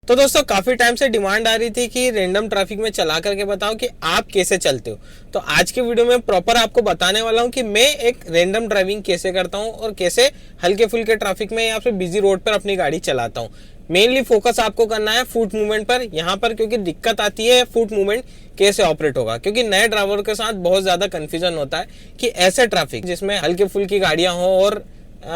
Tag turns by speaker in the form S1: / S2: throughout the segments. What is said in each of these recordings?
S1: तो दोस्तों काफ़ी टाइम से डिमांड आ रही थी कि रैंडम ट्रैफिक में चला करके बताओ कि आप कैसे चलते हो। तो आज के वीडियो में प्रॉपर आपको बताने वाला हूं कि मैं एक रैंडम ड्राइविंग कैसे करता हूं और कैसे हल्के फुल्के ट्रैफिक में या फिर बिजी रोड पर अपनी गाड़ी चलाता हूं। मेनली फोकस आपको करना है फुट मूवमेंट पर यहाँ पर, क्योंकि दिक्कत आती है फुट मूवमेंट कैसे ऑपरेट होगा, क्योंकि नए ड्राइवर के साथ बहुत ज़्यादा कन्फ्यूजन होता है कि ऐसे ट्रैफिक जिसमें हल्के फुल्की गाड़ियाँ हों और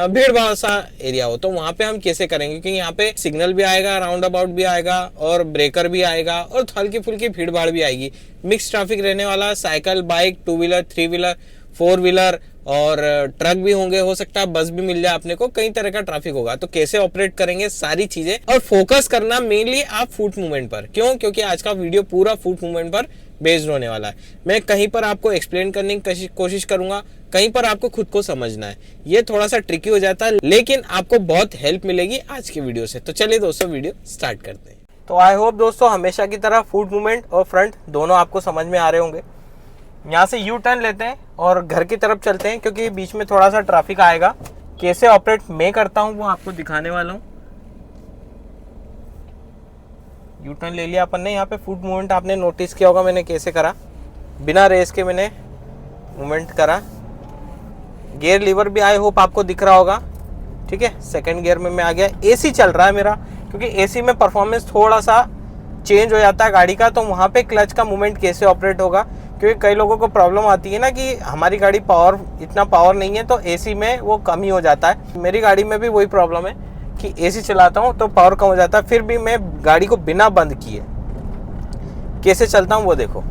S1: भीड़ भाड़ सा एरिया हो तो वहां पे हम कैसे करेंगे, क्योंकि यहाँ पे सिग्नल भी आएगा, राउंड अबाउट भी आएगा और ब्रेकर भी आएगा और हल्की फुल्की भीड़ भाड़ भी आएगी। मिक्स ट्रैफिक रहने वाला, cycle, bike, 2 wheeler, 3 wheeler, 4 wheeler और ट्रक भी होंगे, हो सकता है बस भी मिल जाए अपने को, कई तरह का ट्रैफिक होगा। तो कैसे ऑपरेट करेंगे सारी चीजें, और फोकस करना मेनली आप फुट मूवमेंट पर। क्यों? क्योंकि आज का वीडियो पूरा फुट मूवमेंट पर बेस्ड होने वाला है। मैं कहीं पर आपको एक्सप्लेन करने की कोशिश करूंगा, कहीं पर आपको खुद को समझना है। ये थोड़ा सा ट्रिकी हो जाता है, लेकिन आपको बहुत हेल्प मिलेगी आज के वीडियो से। तो चलिए दोस्तों वीडियो स्टार्ट करते हैं। तो आई होप दोस्तों हमेशा की तरह फुट मूवमेंट और फ्रंट दोनों आपको समझ में आ रहे होंगे। यहाँ से यू टर्न लेते हैं और घर की तरफ चलते हैं, क्योंकि बीच में थोड़ा सा ट्रैफिक आएगा। कैसे ऑपरेट मैं करता हूँ वो आपको दिखाने वाला हूँ। यू टर्न ले लिया अपन ने। यहाँ पे फुट मूवमेंट आपने नोटिस किया होगा मैंने कैसे करा, बिना रेस के मैंने मूवमेंट करा। गियर लीवर भी आई होप आपको दिख रहा होगा। ठीक है, सेकंड गियर में मैं आ गया। एसी चल रहा है मेरा, क्योंकि एसी में परफॉर्मेंस थोड़ा सा चेंज हो जाता है गाड़ी का। तो वहाँ पे क्लच का मूवमेंट कैसे ऑपरेट होगा, क्योंकि कई लोगों को प्रॉब्लम आती है ना कि हमारी गाड़ी इतना पावर नहीं है तो एसी में वो कम ही हो जाता है। मेरी गाड़ी में भी वही प्रॉब्लम है कि एसी चलाता हूँ तो पावर कम हो जाता है, फिर भी मैं गाड़ी को बिना बंद किए कैसे चलता हूँ वो देखो।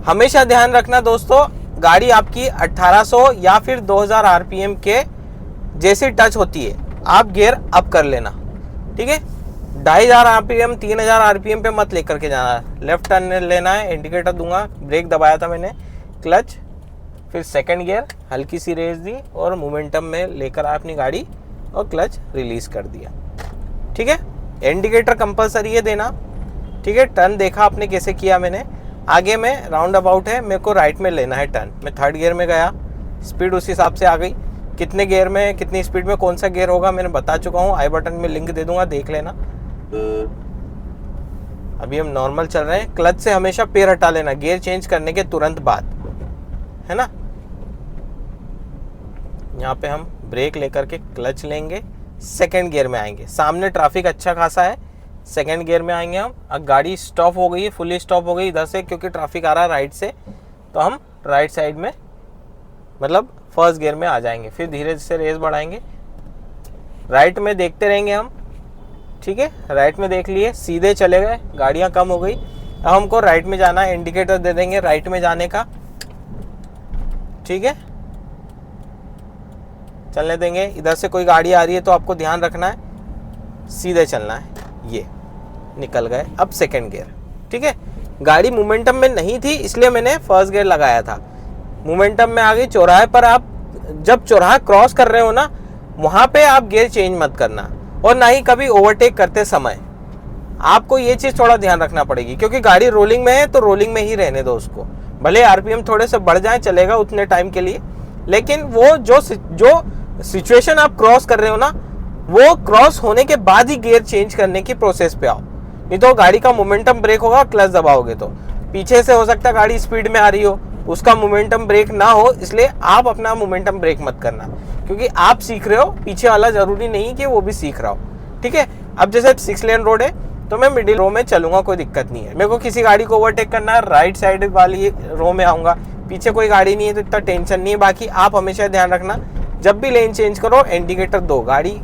S1: हमेशा ध्यान रखना दोस्तों, गाड़ी आपकी 1800 या फिर 2000 आरपीएम के जैसी टच होती है आप गियर अप कर लेना। ठीक है, 2500 आरपीएम 3000 आरपीएम पे मत लेकर के जाना। लेफ्ट टर्न लेना है, इंडिकेटर दूंगा, ब्रेक दबाया था मैंने, क्लच, फिर सेकंड गियर, हल्की सी रेस दी और मोमेंटम में लेकर आया अपनी गाड़ी और क्लच रिलीज कर दिया। ठीक है, इंडिकेटर कंपलसरी है देना। ठीक है, टर्न देखा आपने कैसे किया मैंने। आगे में राउंड अबाउट है, मेरे को राइट में लेना है टर्न। मैं थर्ड गियर में गया, स्पीड उस हिसाब से आ गई। कितने गियर में कितनी स्पीड में कौन सा गियर होगा मैंने बता चुका हूँ, आई बटन में लिंक दे दूंगा, देख लेना। अभी हम नॉर्मल चल रहे हैं। क्लच से हमेशा पैर हटा लेना गियर चेंज करने के तुरंत बाद, है ना। यहाँ पे हम ब्रेक लेकर के क्लच लेंगे, सेकंड गियर में आएंगे। सामने ट्रैफिक अच्छा खासा है, सेकंड गियर में आएंगे हम। अब गाड़ी स्टॉप हो गई है, फुली स्टॉप हो गई इधर से, क्योंकि ट्रैफिक आ रहा है राइट से, तो हम राइट साइड में मतलब फर्स्ट गियर में आ जाएंगे। फिर धीरे से रेस बढ़ाएंगे, राइट में देखते रहेंगे हम। ठीक है, राइट में देख लिए, सीधे चले गए, गाड़ियाँ कम हो गई। अब हमको राइट में जाना है, इंडिकेटर दे देंगे राइट में जाने का। ठीक है, चलने देंगे। इधर से कोई गाड़ी आ रही है तो आपको ध्यान रखना है, सीधे चलना है। ये निकल गए। अब सेकंड गियर। ठीक है, गाड़ी मोमेंटम में नहीं थी इसलिए मैंने फर्स्ट गियर लगाया था। मोमेंटम में आ गई। चौराहे पर आप जब चौराहा क्रॉस कर रहे हो ना, वहां पे आप गियर चेंज मत करना, और ना ही कभी ओवरटेक करते समय। आपको ये चीज थोड़ा ध्यान रखना पड़ेगी, क्योंकि गाड़ी रोलिंग में है तो रोलिंग में ही रहने दो उसको। भले आरपीएम थोड़े से बढ़ जाए, चलेगा उतने टाइम के लिए, लेकिन वो जो सिचुएशन आप क्रॉस कर रहे हो ना, वो क्रॉस होने के बाद ही गियर चेंज करने की प्रोसेस पे आओ। नहीं तो गाड़ी का मोमेंटम ब्रेक होगा, क्लच दबाओगे तो पीछे से हो सकता है गाड़ी स्पीड में आ रही हो, उसका मोमेंटम ब्रेक ना हो, इसलिए आप अपना मोमेंटम ब्रेक मत करना, क्योंकि आप सीख रहे हो, पीछे वाला जरूरी नहीं कि वो भी सीख रहा हो। ठीक है, अब जैसे 6 लेन रोड है तो मैं मिडिल रो में चलूंगा, कोई दिक्कत नहीं है। मेरे को किसी गाड़ी को ओवरटेक करना है, राइट साइड वाली रो में आऊंगा, पीछे कोई गाड़ी नहीं है तो इतना टेंशन नहीं है। बाकी आप हमेशा ध्यान रखना, जब भी लेन चेंज करो इंडिकेटर दो, गाड़ी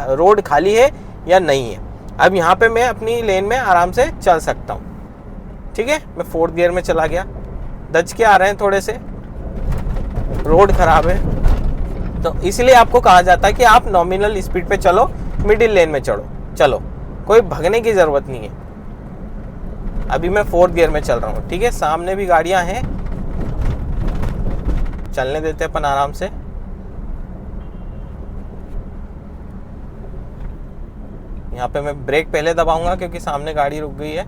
S1: रोड खाली है या नहीं है। अब यहाँ पे मैं अपनी लेन में आराम से चल सकता हूँ। ठीक है, मैं फोर्थ गियर में चला गया। दच के आ रहे हैं थोड़े से, रोड खराब है, तो इसलिए आपको कहा जाता है कि आप नॉमिनल स्पीड पे चलो, मिडिल लेन में चलो, कोई भगने की जरूरत नहीं है। अभी मैं फोर्थ गियर में चल रहा हूँ। ठीक है, सामने भी गाड़ियां हैं, चलने देते अपन आराम से। यहाँ पे मैं ब्रेक पहले दबाऊंगा क्योंकि सामने गाड़ी रुक गई है।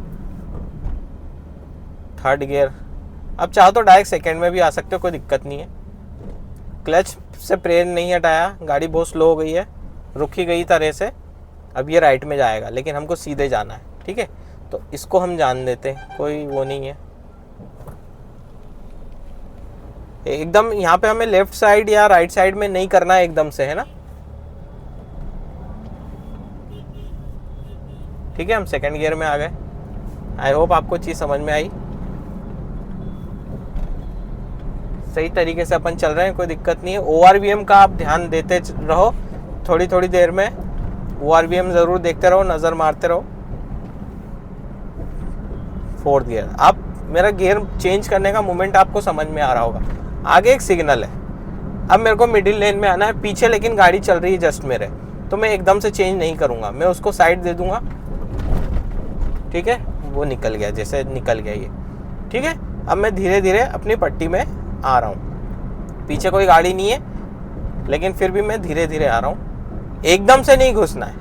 S1: Third gear. अब चाहो तो डायरेक्ट सेकंड में भी आ सकते हो, कोई दिक्कत नहीं है। क्लच से प्रेर नहीं हटाया, गाड़ी बहुत स्लो हो गई है, रुक ही गई तरह से। अब ये राइट में जाएगा, लेकिन हमको सीधे जाना है, ठीक है। तो इसको हम जान देते हैं, कोई वो नहीं है एकदम। यहाँ पे हमें लेफ्ट साइड या राइट साइड में नहीं करना है एकदम से, है ना। ठीक है, हम सेकंड गियर में आ गए। आई होप आपको चीज़ समझ में आई। सही तरीके से अपन चल रहे हैं, कोई दिक्कत नहीं है। ORVM का आप ध्यान देते रहो, थोड़ी थोड़ी देर में ORVM ज़रूर देखते रहो, नज़र मारते रहो। फोर्थ गियर, आप मेरा गियर चेंज करने का मोमेंट आपको समझ में आ रहा होगा। आगे एक सिग्नल है, अब मेरे को मिडिल लेन में आना है, पीछे लेकिन गाड़ी चल रही है जस्ट मेरे, तो मैं एकदम से चेंज नहीं करूँगा, मैं उसको साइड दे दूँगा, ठीक है। वो निकल गया, जैसे निकल गया ये, ठीक है। अब मैं धीरे धीरे अपनी पट्टी में आ रहा हूँ, पीछे कोई गाड़ी नहीं है, लेकिन फिर भी मैं धीरे धीरे आ रहा हूँ। एकदम से नहीं घुसना है,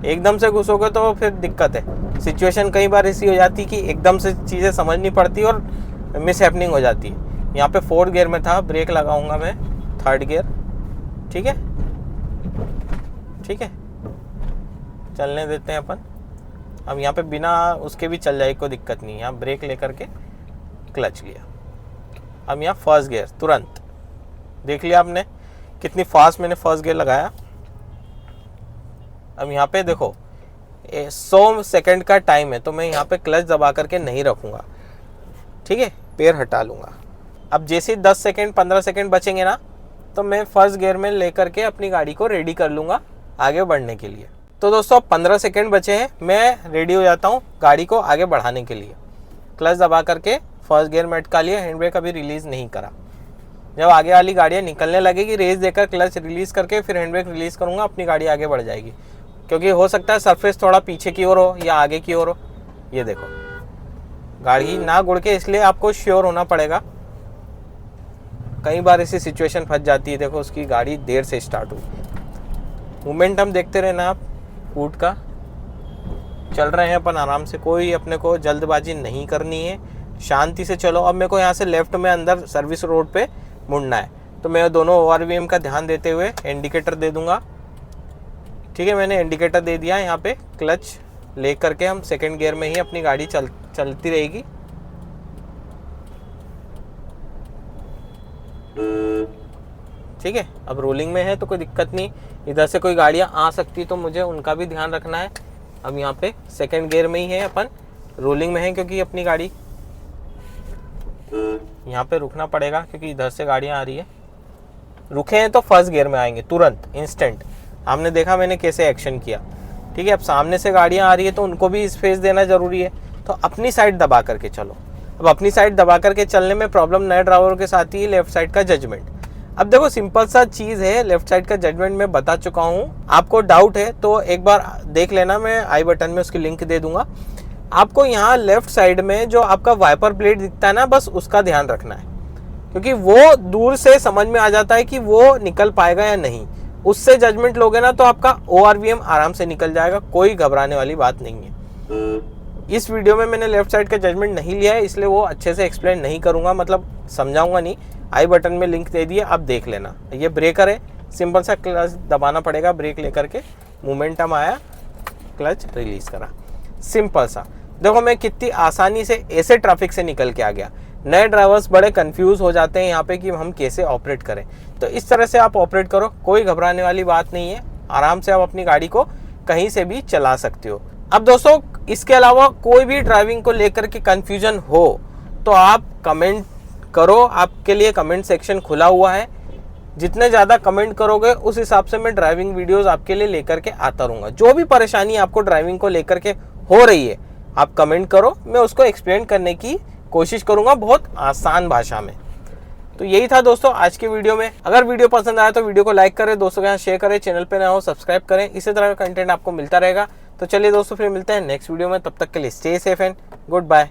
S1: एकदम से घुसोगे तो फिर दिक्कत है। सिचुएशन कई बार ऐसी हो जाती है कि एकदम से चीज़ें समझनी पड़ती और मिस हैपनिंग हो जाती है। यहाँ पे फोर्थ गियर में था, ब्रेक लगाऊंगा मैं थर्ड गियर, ठीक है, ठीक है। चलने देते हैं अपन। अब यहाँ पे बिना उसके भी चल जाए, कोई दिक्कत नहीं। यहाँ ब्रेक लेकर के क्लच लिया। अब यहाँ फर्स्ट गियर तुरंत, देख लिया आपने कितनी फास्ट मैंने फर्स्ट गियर लगाया। अब यहाँ पे देखो 100 सेकंड का टाइम है, तो मैं यहाँ पे क्लच दबा करके नहीं रखूँगा, ठीक है, पैर हटा लूँगा। अब जैसे 10 सेकंड 15 सेकंड बचेंगे ना, तो मैं फर्स्ट गियर में लेकर के अपनी गाड़ी को रेडी कर लूँगा आगे बढ़ने के लिए। तो दोस्तों 15 सेकंड बचे हैं, मैं रेडी हो जाता हूँ गाड़ी को आगे बढ़ाने के लिए। क्लच दबा करके फर्स्ट गियर में अटका लिया, हैंड ब्रेक अभी रिलीज़ नहीं करा। जब आगे वाली गाड़ियाँ निकलने लगेगी, रेस देकर क्लच रिलीज़ करके फिर हैंड ब्रेक रिलीज़ करूँगा, अपनी गाड़ी आगे बढ़ जाएगी। क्योंकि हो सकता है सरफेस थोड़ा पीछे की ओर हो या आगे की ओर हो। ये देखो गाड़ी ना गुड़ के, इसलिए आपको श्योर होना पड़ेगा। कई बार ऐसी सिचुएशन फंस जाती है, देखो उसकी गाड़ी देर से स्टार्ट हुई। मोमेंटम देखते रहना आप, फूट का चल रहे हैं अपन आराम से, कोई अपने को जल्दबाजी नहीं करनी है, शांति से चलो। अब मेरे को यहाँ से लेफ्ट में अंदर सर्विस रोड पे मुड़ना है, तो मैं दोनों ORVM का ध्यान देते हुए इंडिकेटर दे दूंगा, ठीक है। मैंने इंडिकेटर दे दिया। यहाँ पे क्लच ले करके हम सेकंड गियर में ही अपनी गाड़ी चलती रहेगी। ठीक है, अब रोलिंग में है तो कोई दिक्कत नहीं, इधर से कोई गाड़ियाँ आ सकती तो मुझे उनका भी ध्यान रखना है। अब यहाँ पे सेकंड गियर में ही है अपन, रोलिंग में है क्योंकि अपनी गाड़ी, यहाँ पे रुकना पड़ेगा क्योंकि इधर से गाड़ियाँ आ रही है। रुके हैं तो फर्स्ट गियर में आएंगे तुरंत, इंस्टेंट। आपने देखा मैंने कैसे एक्शन किया, ठीक है। अब सामने से गाड़ियाँ आ रही है तो उनको भी स्पेस देना जरूरी है, तो अपनी साइड दबा करके चलो। अब अपनी साइड दबा करके चलने में प्रॉब्लम नए ड्राइवरों के साथ ही लेफ्ट साइड का जजमेंट। अब देखो सिंपल सा चीज़ है, लेफ्ट साइड का जजमेंट मैं बता चुका हूँ। आपको डाउट है तो एक बार देख लेना, मैं आई बटन में उसकी लिंक दे दूंगा। आपको यहाँ लेफ्ट साइड में जो आपका वाइपर प्लेट दिखता है ना, बस उसका ध्यान रखना है, क्योंकि वो दूर से समझ में आ जाता है कि वो निकल पाएगा या नहीं। उससे जजमेंट लोगे ना तो आपका ORVM आराम से निकल जाएगा, कोई घबराने वाली बात नहीं है। इस वीडियो में मैंने लेफ्ट साइड का जजमेंट नहीं लिया है, इसलिए वो अच्छे से एक्सप्लेन नहीं करूँगा, मतलब समझाऊंगा नहीं। आई बटन में लिंक दे दिया, आप देख लेना। ये ब्रेकर है, सिंपल सा क्लच दबाना पड़ेगा, ब्रेक लेकर के मोमेंटम आया, क्लच रिलीज करा, सिंपल सा। देखो मैं कितनी आसानी से ऐसे ट्रैफिक से निकल के आ गया। नए ड्राइवर्स बड़े कंफ्यूज हो जाते हैं यहाँ पे कि हम कैसे ऑपरेट करें, तो इस तरह से आप ऑपरेट करो, कोई घबराने वाली बात नहीं है। आराम से आप अपनी गाड़ी को कहीं से भी चला सकते हो। अब दोस्तों इसके अलावा कोई भी ड्राइविंग को लेकर के कंफ्यूजन हो तो आप कमेंट करो, आपके लिए कमेंट सेक्शन खुला हुआ है। जितने ज़्यादा कमेंट करोगे उस हिसाब से मैं ड्राइविंग वीडियोस आपके लिए लेकर के आता रहूँगा। जो भी परेशानी आपको ड्राइविंग को लेकर के हो रही है आप कमेंट करो, मैं उसको एक्सप्लेन करने की कोशिश करूँगा बहुत आसान भाषा में। तो यही था दोस्तों आज के वीडियो में। अगर वीडियो पसंद आया तो वीडियो को लाइक करें, दोस्तों के साथ शेयर करें, चैनल पे नए हो सब्सक्राइब करें, इसी तरह का कंटेंट आपको मिलता रहेगा। तो चलिए दोस्तों फिर मिलते हैं नेक्स्ट वीडियो में, तब तक के लिए stay safe and good bye.